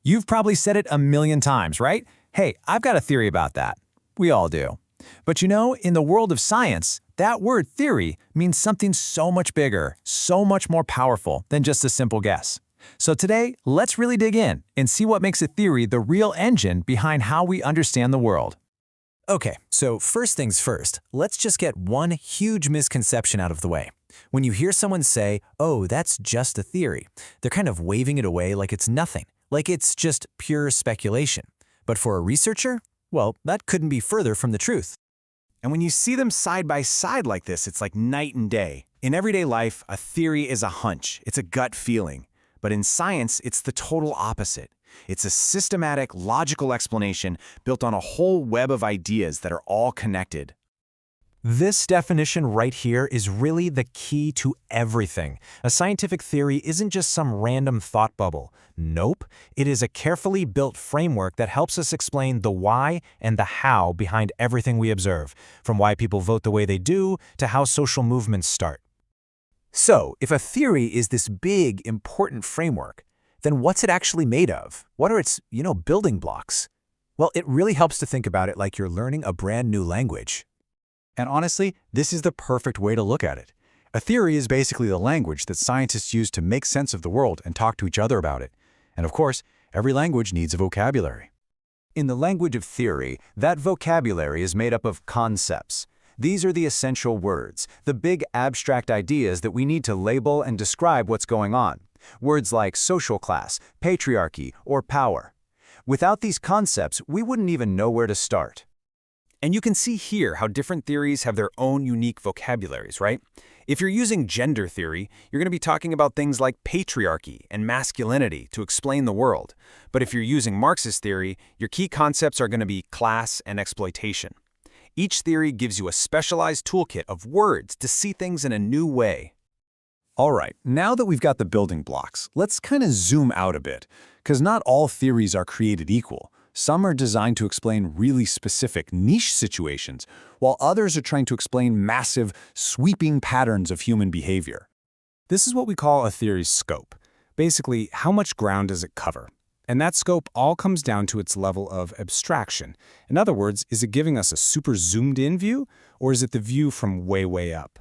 You've probably said it a million times, right? Hey, I've got a theory about that. We all do. But in the world of science, that word theory means something so much bigger, so much more powerful than just a simple guess. So today, let's really dig in and see what makes a theory the real engine behind how we understand the world. Okay, so first things first, let's just get one huge misconception out of the way. When you hear someone say, "Oh, that's just a theory," they're kind of waving it away like it's nothing, like it's just pure speculation. But for a researcher, well, that couldn't be further from the truth. And when you see them side by side like this, it's like night and day. In everyday life, a theory is a hunch. It's a gut feeling. But in science, it's the total opposite. It's a systematic, logical explanation built on a whole web of ideas that are all connected. This definition right here is really the key to everything. A scientific theory isn't just some random thought bubble. Nope, it is a carefully built framework that helps us explain the why and the how behind everything we observe, from why people vote the way they do to how social movements start. So, if a theory is this big, important framework, then what's it actually made of? What are its, building blocks? Well, it really helps to think about it like you're learning a brand new language. And honestly, this is the perfect way to look at it. A theory is basically the language that scientists use to make sense of the world and talk to each other about it. And of course, every language needs a vocabulary. In the language of theory, that vocabulary is made up of concepts. These are the essential words, the big abstract ideas that we need to label and describe what's going on. Words like social class, patriarchy, or power. Without these concepts, we wouldn't even know where to start. And you can see here how different theories have their own unique vocabularies, right? If you're using gender theory, you're going to be talking about things like patriarchy and masculinity to explain the world. But if you're using Marxist theory, your key concepts are going to be class and exploitation. Each theory gives you a specialized toolkit of words to see things in a new way. All right, now that we've got the building blocks, let's kind of zoom out a bit, because not all theories are created equal. Some are designed to explain really specific niche situations, while others are trying to explain massive, sweeping patterns of human behavior. This is what we call a theory's scope. Basically, how much ground does it cover? And that scope all comes down to its level of abstraction. In other words, is it giving us a super zoomed-in view, or is it the view from way, way up?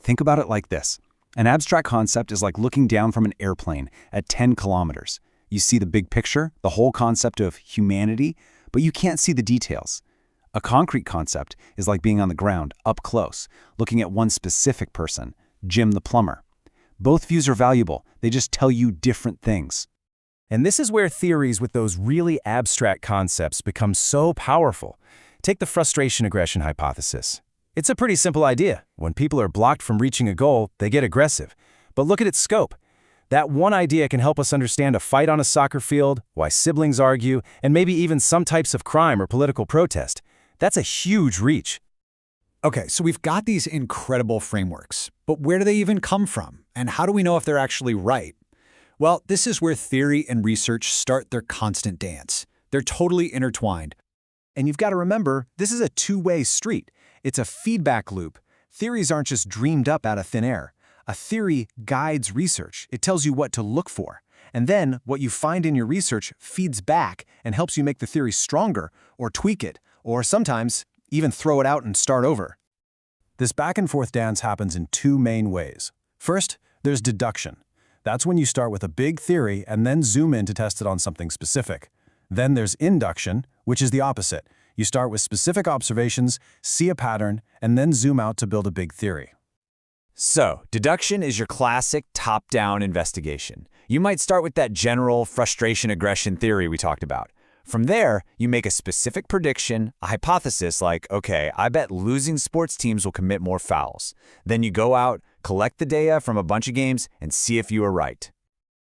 Think about it like this. An abstract concept is like looking down from an airplane at 10 kilometers. You see the big picture, the whole concept of humanity, but you can't see the details. A concrete concept is like being on the ground, up close, looking at one specific person, Jim the plumber. Both views are valuable. They just tell you different things. And this is where theories with those really abstract concepts become so powerful. Take the frustration-aggression hypothesis. It's a pretty simple idea. When people are blocked from reaching a goal, they get aggressive. But look at its scope. That one idea can help us understand a fight on a soccer field, why siblings argue, and maybe even some types of crime or political protest. That's a huge reach. Okay, so we've got these incredible frameworks, but where do they even come from? And how do we know if they're actually right? Well, this is where theory and research start their constant dance. They're totally intertwined. And you've got to remember, this is a two-way street. It's a feedback loop. Theories aren't just dreamed up out of thin air. A theory guides research. It tells you what to look for. And then what you find in your research feeds back and helps you make the theory stronger or tweak it, or sometimes even throw it out and start over. This back and forth dance happens in two main ways. First, there's deduction. That's when you start with a big theory and then zoom in to test it on something specific. Then there's induction, which is the opposite. You start with specific observations, see a pattern, and then zoom out to build a big theory. So, deduction is your classic top-down investigation. You might start with that general frustration-aggression theory we talked about. From there, you make a specific prediction, a hypothesis like, okay, I bet losing sports teams will commit more fouls. Then you go out, collect the data from a bunch of games, and see if you are right.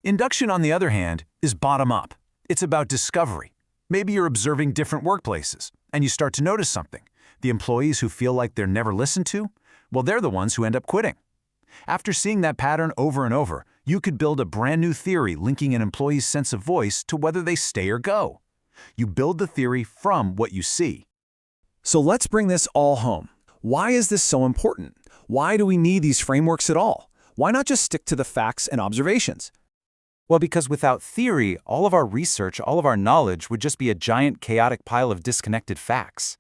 Induction, on the other hand, is bottom-up. It's about discovery. Maybe you're observing different workplaces, and you start to notice something. The employees who feel like they're never listened to, well, they're the ones who end up quitting. After seeing that pattern over and over, you could build a brand new theory linking an employee's sense of voice to whether they stay or go. You build the theory from what you see. So let's bring this all home. Why is this so important? Why do we need these frameworks at all? Why not just stick to the facts and observations? Well, because without theory, all of our research, all of our knowledge would just be a giant chaotic pile of disconnected facts.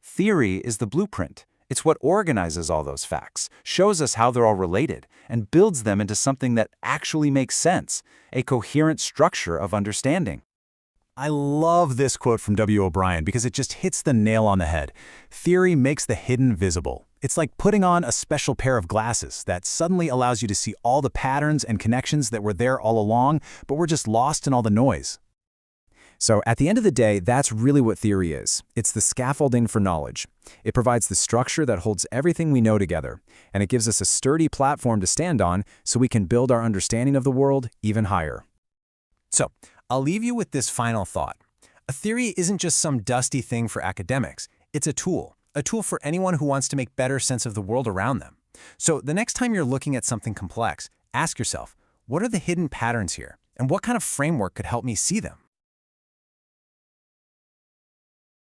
Theory is the blueprint. It's what organizes all those facts, shows us how they're all related, and builds them into something that actually makes sense, a coherent structure of understanding. I love this quote from W. O'Brien because it just hits the nail on the head. Theory makes the hidden visible. It's like putting on a special pair of glasses that suddenly allows you to see all the patterns and connections that were there all along, but were just lost in all the noise. So at the end of the day, that's really what theory is. It's the scaffolding for knowledge. It provides the structure that holds everything we know together, and it gives us a sturdy platform to stand on so we can build our understanding of the world even higher. So, I'll leave you with this final thought. A theory isn't just some dusty thing for academics. It's a tool for anyone who wants to make better sense of the world around them. So the next time you're looking at something complex, ask yourself, what are the hidden patterns here? And what kind of framework could help me see them?